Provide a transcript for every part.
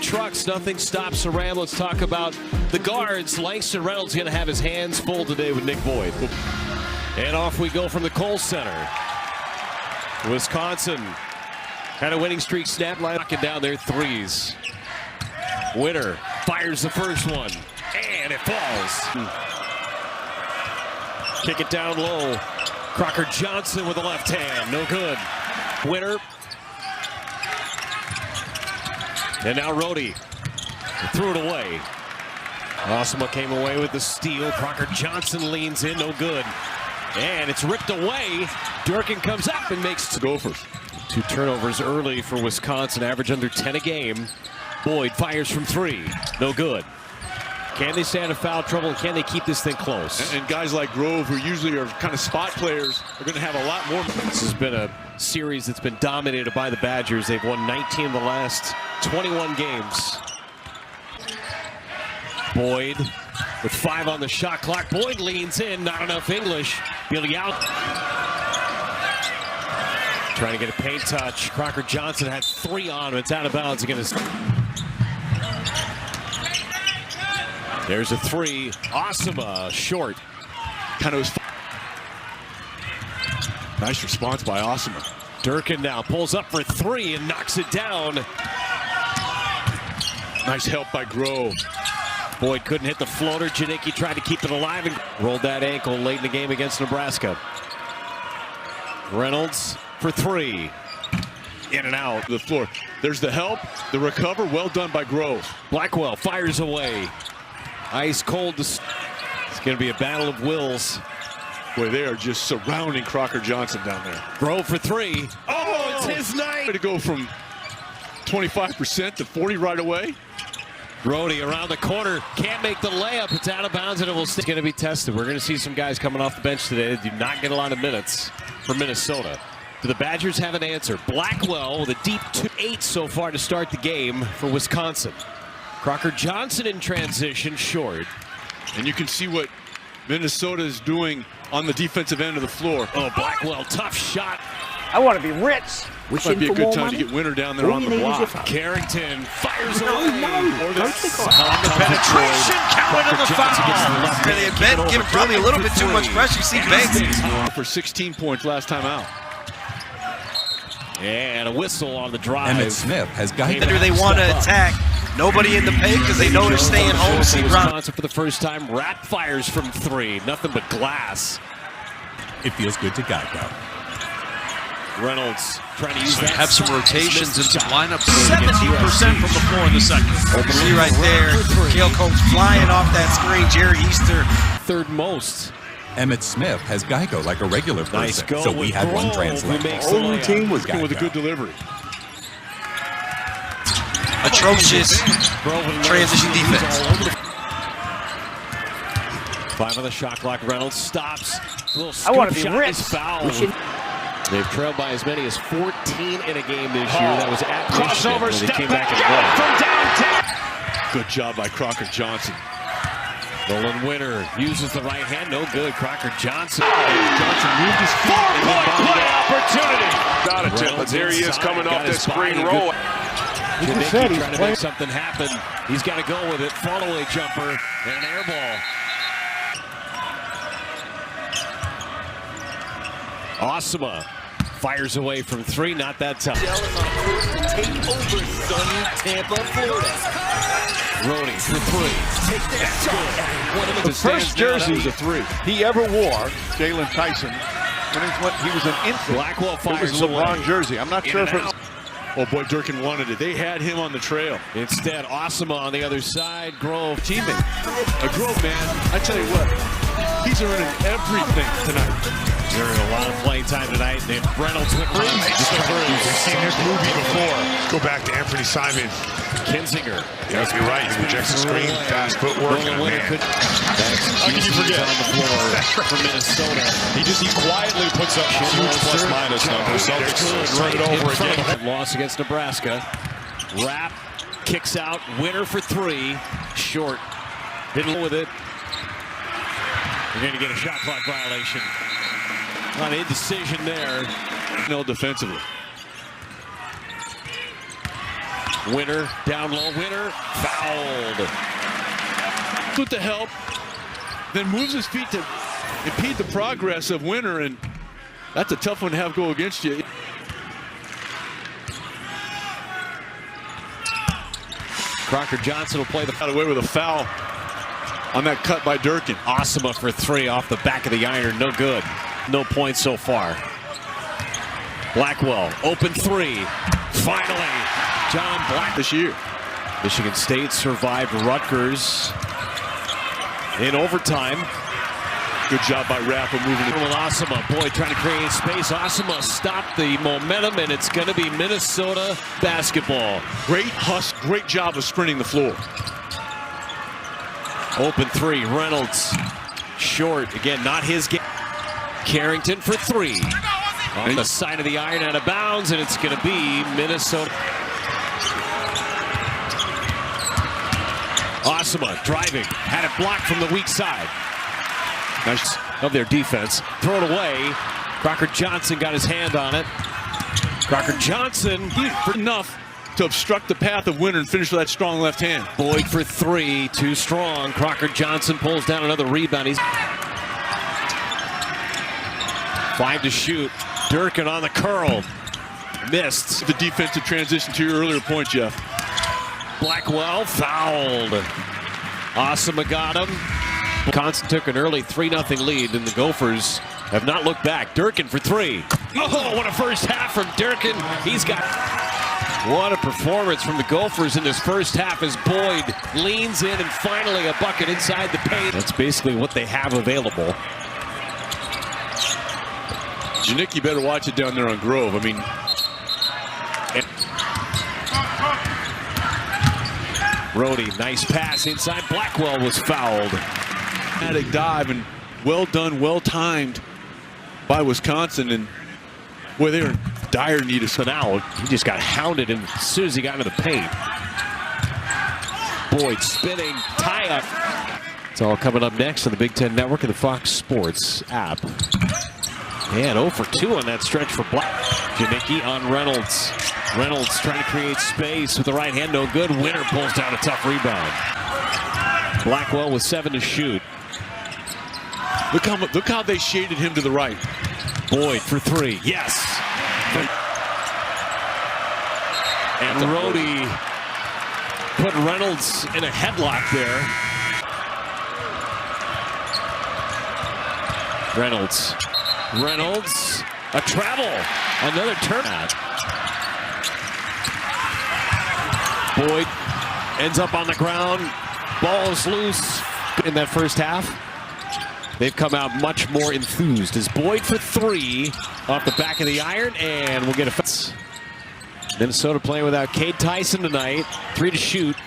Trucks, nothing stops the Ram. Let's talk about the guards. Langston Reynolds going to have his hands full today with Nick Boyd. And off we go from the Kohl Center. Wisconsin had a winning streak, snap line, knocking down their threes. Winner fires the first one, and it falls. Kick it down low. Crocker Johnson with the left hand, no good. Winner. And now Rhodey threw it away. Osama came away with the steal. Crocker Johnson leans in, no good. And it's ripped away. Durkin comes up and makes the Gophers. 2 turnovers early for Wisconsin, average under 10 a game. Boyd fires from 3, no good. Can they stay out of foul trouble, and can they keep this thing close? And guys like Grove, who usually are kind of spot players, are going to have a lot more. This has been a series that's been dominated by the Badgers. They've won 19 of the last 21 games. Boyd with 5 on the shot clock. Boyd leans in, not enough English. Billy out. Trying to get a paint touch. Crocker Johnson had 3 on him. It's out of bounds against. There's a 3. Osama short. Kind of was. Nice response by Osama. Durkin now pulls up for 3 and knocks it down. Nice help by Grove. Boyd couldn't hit the floater. Janicki tried to keep it alive and rolled that ankle late in the game against Nebraska. Reynolds for 3. In and out. The floor. There's the help, the recover. Well done by Grove. Blackwell fires away. Ice cold. It's going to be a battle of wills. Boy, they are just surrounding Crocker Johnson down there. Grove for 3. Oh, it's his night. To go from 25% to 40 right away. Rhodey around the corner, can't make the layup. It's out of bounds and it will stay. It's going to be tested. We're going to see some guys coming off the bench today that do not get a lot of minutes for Minnesota. Do the Badgers have an answer? Blackwell with a deep 8 so far to start the game for Wisconsin. Crocker Johnson in transition, short. And you can see what Minnesota is doing on the defensive end of the floor. Oh, Blackwell, tough shot. I want to be rich. Might be a good time to get Winter down there on the block. Carrington fires away. The penetration, counted the foul. Really admit, give probably a little bit too much pressure. You see Banks for 16 points last time out. And a whistle on the drive. Emmitt Smith has guided. They want to attack. Nobody in the paint because they know they're staying home. See Wisconsin for the first time. Rat fires from 3. Nothing but glass. It feels good to Geico. Reynolds trying to use that. Have some rotations and some lineups. 70% from the floor in the second. See right there, Kale Combs flying off that screen. Jerry Easter. 3rd most. Emmitt Smith has Geico like a regular person, Nice go so we had one translate. The whole routine was Geico. with a good delivery. Atrocious transition defense. 5 on the shot clock. Reynolds stops. I want to be rich. Foul. They've trailed by as many as 14 in a game this year. That was at Michigan when they came back and won. Good job by Crocker Johnson. Nolan Winter uses the right hand. No good. Crocker Johnson. Johnson moved his feet. 4-point play opportunity. Got it, Tim. But there he is coming off that screen roll. Janicki trying to make something happen. He's got to go with it. Fall-away jumper and an air ball. Osama fires away from 3, not that time. Take over sunny Tampa, Florida. Rhodey for 3. That's good. One of the first jersey he ever wore, Jalen Tyson, when he was an infant. Blackwell fires it was a LeBron away. jersey. I'm not sure if it's. Oh boy, Durkin wanted it. They had him on the trail. Instead, Osama on the other side. Grove teammate. A Grove man, I tell you what, he's earning everything tonight. They're in a lot of playing time tonight. They have Reynolds with We've seen this movie before. Go back to Anthony Simon. Kinzinger. Yeah, you're right. He rejects the screen. Fast footwork. How can you forget? On the floor for Minnesota. He quietly puts up huge plus-minus numbers. Celtics run it over again. Loss against Nebraska. Rapp kicks out. Winner for 3. Short. Didn't with it. You're going to get a shot clock violation. Not an indecision there. No defensively. Winner down low. Winner fouled. With the help, then moves his feet to impede the progress of Winner, and that's a tough one to have go against you. Crocker Johnson will play the Got away with a foul on that cut by Durkin. Osama for three off the back of the iron. No good. No points so far. Blackwell, open three. Finally, John Black. This year, Michigan State survived Rutgers in overtime. good job by Rappa moving it. With Osama, Boyd trying to create space. Osama stopped the momentum, and it's going to be Minnesota basketball. Great hustle, great job of sprinting the floor. Open three, Reynolds, short, again, not his game. Carrington for three. On the side of the iron, out of bounds, and it's going to be Minnesota. Osama driving, had it blocked from the weak side. Nice of their defense. Throw it away. Crocker Johnson got his hand on it. Crocker Johnson Enough to obstruct the path of Winner and finish with that strong left hand. Boyd for three, too strong. Crocker Johnson pulls down another rebound. He's 5 to shoot. Durkin on the curl. Missed. The defensive transition to your earlier point, Jeff. Blackwell fouled. Osama got him. Wisconsin took an early 3-0 lead, and the Gophers have not looked back. Durkin for three. Oh, what a first half from Durkin. He's got... What a performance from the Gophers in this first half as Boyd leans in and finally a bucket inside the paint. That's basically what they have available. Nick, you better watch it down there on Grove. I mean, Brody, nice pass inside. Blackwell was fouled. dramatic dive and well done, well timed by Wisconsin, and boy, they were in dire need of some. Now he just got hounded as soon as he got into the paint. Boyd spinning, tie up. It's all coming up next on the Big Ten Network and the Fox Sports app. And 0 for 2 on that stretch for Black. Janicki on Reynolds. Reynolds trying to create space with the right hand, no good. Winner pulls down a tough rebound. Blackwell with 7 to shoot. Look how they shaded him to the right. Boyd for three, yes. And Rhodey put Reynolds in a headlock there. Reynolds, a travel, another turnout. Boyd ends up on the ground, ball is loose in that first half. They've come out much more enthused as Boyd for three off the back of the iron, and we'll get a foul. Minnesota playing without Cade Tyson tonight. 3 to shoot.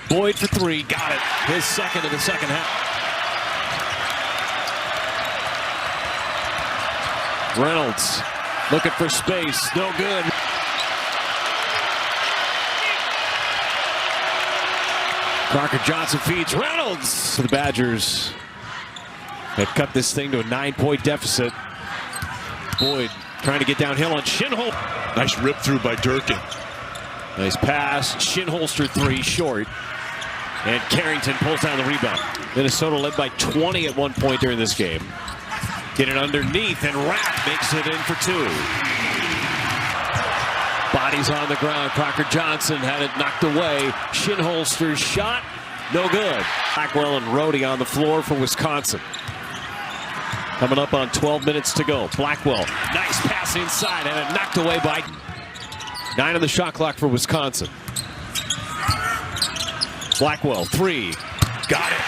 Boyd for three, got it. His second in the second half. Reynolds looking for space, no good. Crocker Johnson feeds Reynolds. The Badgers have cut this thing to a 9-point deficit. Boyd trying to get downhill on Shinholster. Nice rip through by Durkin. Nice pass. Shinholster three short. And Carrington pulls down the rebound. Minnesota led by 20 at one point during this game. Get it underneath, and Rapp makes it in for 2. Bodies on the ground. Crocker Johnson had it knocked away. Shinholster's shot, no good. Blackwell and Rhodey on the floor for Wisconsin. Coming up on 12 minutes to go. Blackwell, nice pass inside, and it knocked away by 9 on the shot clock for Wisconsin. Blackwell, three, got it.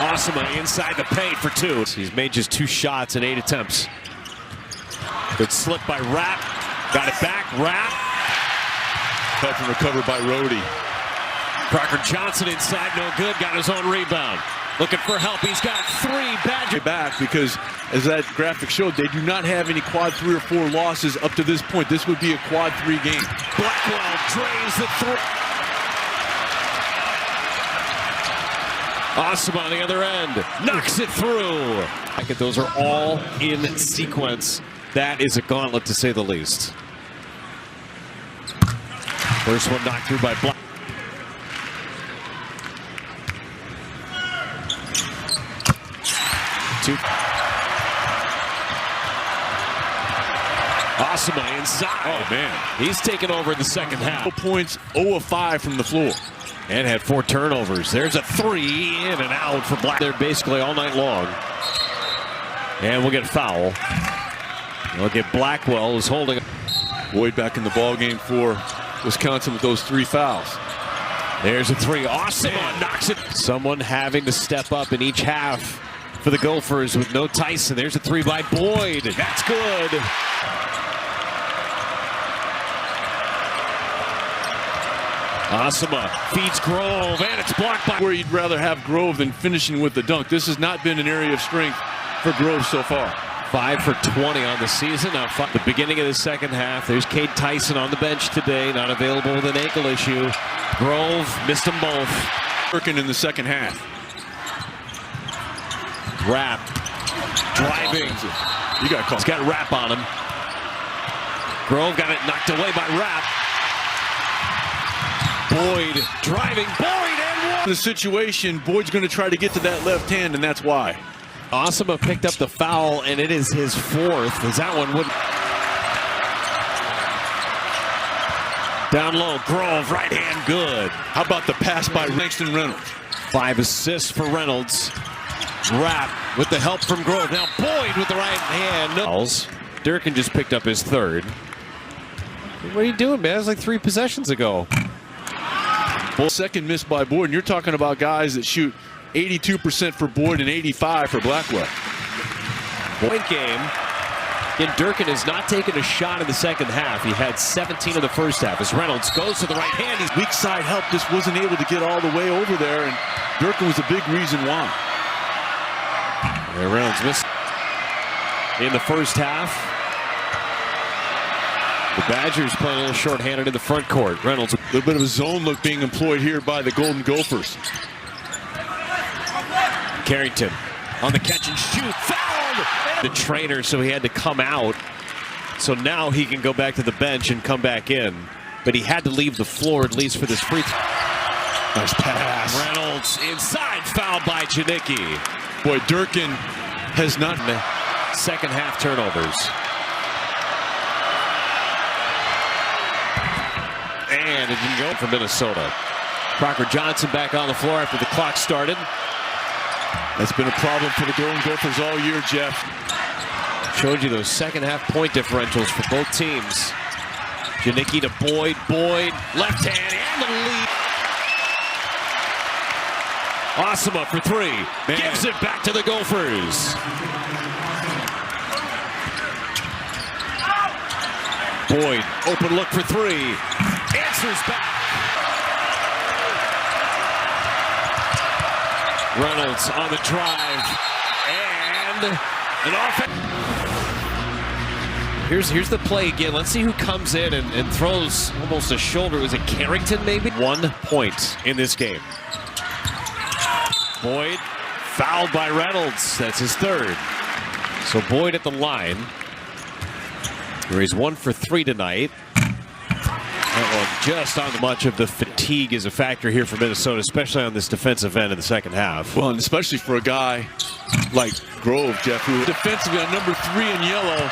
Osama inside the paint for 2. He's made just 2 shots in 8 attempts. Good slip by Rapp. Got it back. Rapp. Help and recover by Rhodey. Crocker Johnson inside, no good. Got his own rebound. Looking for help. He's got 3. Badger Back because, as that graphic showed, they do not have any quad 3 or 4 losses up to this point. This would be a quad 3 game. Blackwell drains the 3. Awesome on the other end. Knocks it through. Those are all in sequence. That is a gauntlet to say the least. First one knocked through by Black. Two. Osama inside. Oh, man. He's taken over in the second half. 2 points, 0 of 5 from the floor. And had 4 turnovers. There's a 3 in and out for Black. They're basically all night long. And we'll get a foul. We'll get Blackwell, who's holding. Boyd back in the ball game for Wisconsin with those 3 fouls. There's a 3. Awesome. Knocks it. Someone having to step up in each half for the Gophers with no Tyson. There's a 3 by Boyd. That's good. Osama feeds Grove, and it's blocked by. Where you'd rather have Grove than finishing with the dunk. This has not been an area of strength for Grove so far. 5 for 20 on the season. Now, the beginning of the second half. There's Cade Tyson on the bench today, not available with an ankle issue. Grove missed them both. Working in the second half. Rapp driving. You got caught. He's got Rapp on him. Grove got it knocked away by Rapp. Boyd driving. Boyd and one. The situation, Boyd's going to try to get to that left hand, and that's why. Osama picked up the foul, and it is his 4th. As that one wouldn't. Down low, Grove, right hand, good. How about the pass by Langston Reynolds? 5 assists for Reynolds. Rapp with the help from Grove. Now Boyd with the right hand. No. Durkin just picked up his 3rd. What are you doing, man? It was like 3 possessions ago. Second miss by Boyd, and you're talking about guys that shoot 82% for Boyd and 85% for Blackwell. Point game. And Durkin has not taken a shot in the second half. He had 17 in the first half. As Reynolds goes to the right hand, he's Weak side help, just wasn't able to get all the way over there, and Durkin was a big reason why. Yeah, Reynolds missed in the first half. The Badgers playing a little short-handed in the front court. Reynolds. A little bit of a zone look being employed here by the Golden Gophers. Carrington on the catch and shoot. Fouled! The trainer, so he had to come out. So now he can go back to the bench and come back in. But he had to leave the floor at least for this free throw. Nice pass. Reynolds inside, fouled by Janicki. Boy, Durkin has not. Second half turnovers. And it didn't go for Minnesota. Crocker Johnson back on the floor after the clock started. That's been a problem for the Golden Gophers all year, Jeff. Showed you those second half point differentials for both teams. Janicki to Boyd. Boyd, left hand, and the lead. Osama for 3. Man. Gives it back to the Gophers. Boyd, open look for 3. Answers back. Reynolds on the drive. And an offense. Here's the play again. Let's see who comes in and throws almost a shoulder. Was it Carrington maybe? 1 point in this game. Boyd fouled by Reynolds. That's his 3rd. So Boyd at the line. Where he's 1 for 3 tonight. That one just on much of the fatigue is a factor here for Minnesota, especially on this defensive end in the second half. Well, and especially for a guy like Grove, Jeff, who defensively on number 3 in yellow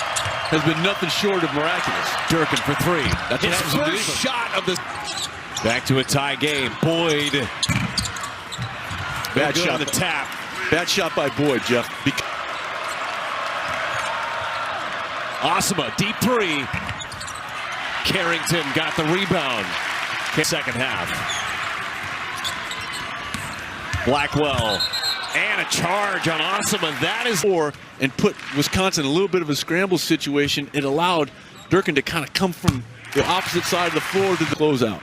has been nothing short of miraculous. Durkin for 3. That's his first shot of the. Back to a tie game. Boyd. Bad shot on the tap. Bad shot by Boyd, Jeff. Osama, deep 3. Carrington got the rebound. Second half. Blackwell. And a charge on Osama. That is. And put Wisconsin in a little bit of a scramble situation. It allowed Durkin to kind of come from the opposite side of the floor to the closeout.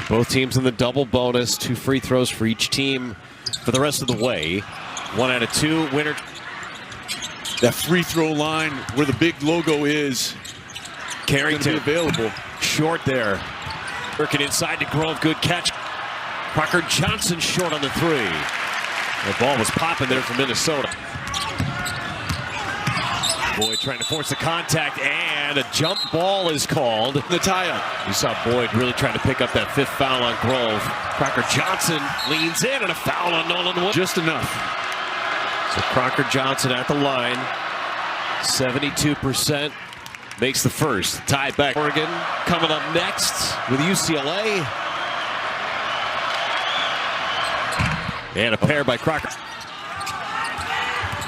Both teams in the double bonus. 2 free throws for each team for the rest of the way. 1 out of 2. Winner. That free throw line where the big logo is. Carrington available. Short there. Durkin inside to Grove. Good catch. Crocker Johnson short on the 3. The ball was popping there for Minnesota. Boyd trying to force the contact, and a jump ball is called. The tie-up. You saw Boyd really trying to pick up that 5th foul on Grove. Crocker Johnson leans in, and a foul on Nolan Wood. Just enough. So Crocker Johnson at the line, 72%, makes the first. Tie back. Oregon coming up next with UCLA. And a pair by Crocker.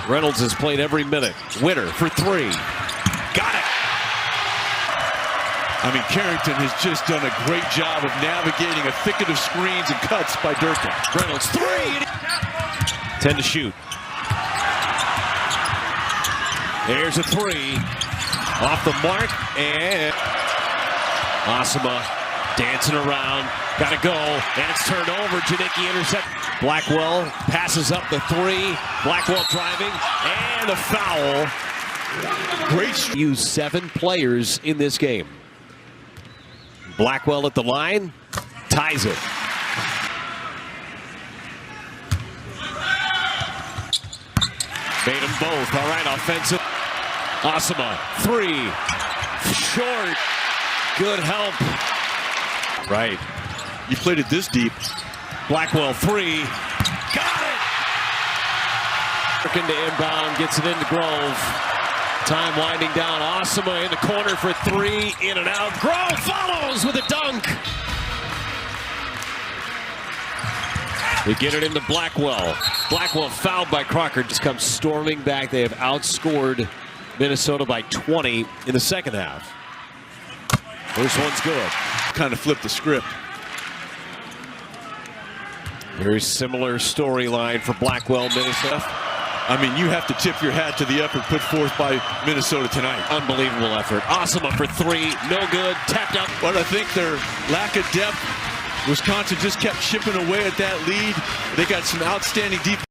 Reynolds has played every minute. Winner for 3. Got it. I mean, Carrington has just done a great job of navigating a thicket of screens and cuts by Durkin. Reynolds 3. 10 to shoot. There's a 3. Off the mark, and Osama dancing around. Gotta go, and it's turned over. Janicki intercept. Blackwell passes up the 3. Blackwell driving, and a foul. Great. Use 7 players in this game. Blackwell at the line, ties it. Made them both. All right, offensive. Osama, 3. Short. Good help. Right. You played it this deep. Blackwell 3. Got it! Working to inbound, gets it into Grove. Time winding down. Osama in the corner for 3. In and out. Grove follows with a dunk. We get it into Blackwell. Blackwell fouled by Crocker. Just comes storming back. They have outscored Minnesota by 20 in the second half. First one's good. Kind of flipped the script. Very similar storyline for Blackwell, Minnesota. I mean, you have to tip your hat to the effort put forth by Minnesota tonight. Unbelievable effort. Osama for 3. No good. Tapped out. But I think their lack of depth, Wisconsin just kept chipping away at that lead. They got some outstanding defense.